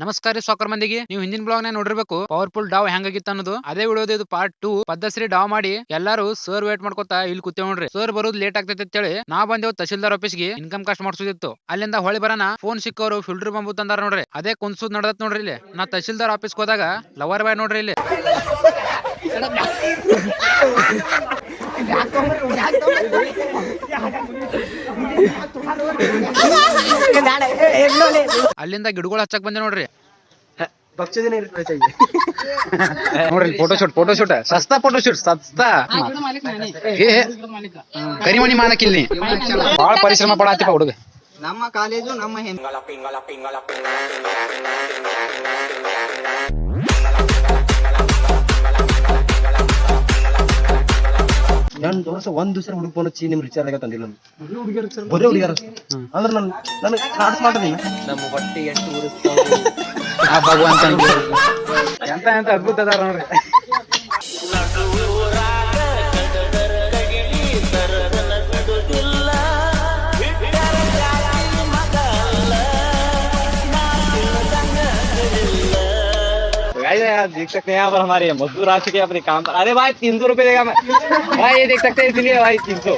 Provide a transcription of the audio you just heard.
ನಮಸ್ಕಾರ ಸಾಕರ್ ಮಂದಿಗೆ. ನೀವು ಹಿಂದಿನ ಬ್ಲಾಗ್ ನ ನೋಡಿರ್ಬೇಕು ಪವರ್ಫುಲ್ ಡಾವ್ ಹೆಂಗಾಗಿತ್ತು ಅನ್ನೋದು. ಅದೇ ವಿಡಿಯೋದ ಇದು ಪಾರ್ಟ್ 2. ಪದ್ದಶ್ರೀ ಡಾವ್ ಮಾಡಿ ಎಲ್ಲಾರು ಸರ್ ವೇಟ್ ಮಾಡ್ಕೊತಾ ಇಲ್ಲಿ ಕೂತೇವ್ ನೋಡ್ರಿ. ಸರ್ ಬರೋದು ಲೇಟ್ ಆಗ್ತೈತೆ ಅಂತ ಹೇಳಿ ನಾ ಬಂದೇವ್ ತಹಶೀಲ್ದಾರ್ ಆಫೀಸ್ಗೆ ಇನ್ಕಮ್ ಕಾಸ್ಟ್ ಮಾಡ್ಸೋದಿತ್ತು. ಅಲ್ಲಿಂದ ಹೊಳಿ ಬರೋಣ ಫೋನ್ ಸಿಕ್ಕವರು ಫಿಲ್ಟರ್ ಬಂಬು ತಂದಾರ ನೋಡ್ರಿ. ಅದೇ ಕುನ್ಸುದ್ ನಡದತ್ ನೋಡ್ರಿ. ಇಲ್ಲಿ ನಾ ತಹಶೀಲ್ದಾರ್ ಆಫೀಸ್ಗೆ ಹೋದಾಗ ಲವರ್ ಬಾಯ್ ನೋಡ್ರಿ ಇಲ್ಲಿ. ಅಲ್ಲಿಂದ ಗಿಡಗಳು ಹಚ್ಚಕ್ ಬಂದೆ ನೋಡ್ರಿ. ನೋಡ್ರಿ ಫೋಟೋ ಶೂಟ್ ಸಸ್ತಾ ಕರಿಮಣಿ ಮಾಲಕಿಲ್ಲಿ ಬಾಳ ಪರಿಶ್ರಮ ಪಡಾತಿಪ್ಪ ಹುಡುಗ. ನಮ್ಮ ಕಾಲೇಜು ನಮ್ಮ ನಾನು ತೋರ್ಸ ಒಂದ್ ದಿವಸ ಹುಡುಕ್ ಚೀ ನಿಮ್ ರಿಚಾರ್ಜ್ ಆಗ ತಂದಿಲ್ಲ. ಬರೀ ಹುಡುಗಿಯರ ಅಂದ್ರೆ ನನಗೆ ಆರ್ಟ್ಸ್ ಮಾಡಿದೀನಿ. ನಮ್ಮ ಹೊಟ್ಟೆ ಎಷ್ಟು ಭಗವಂತ ಎಂತ ಅದ್ಭುತ ಅದಾರ ನೋಡ್ರಿ. देख सकते हैं यहाँ पर हमारे मजदूर आ चुके हैं अपने काम पर. अरे भाई 300 रुपए देगा मैं भाई. ये देख सकते हैं इसलिए भाई 300.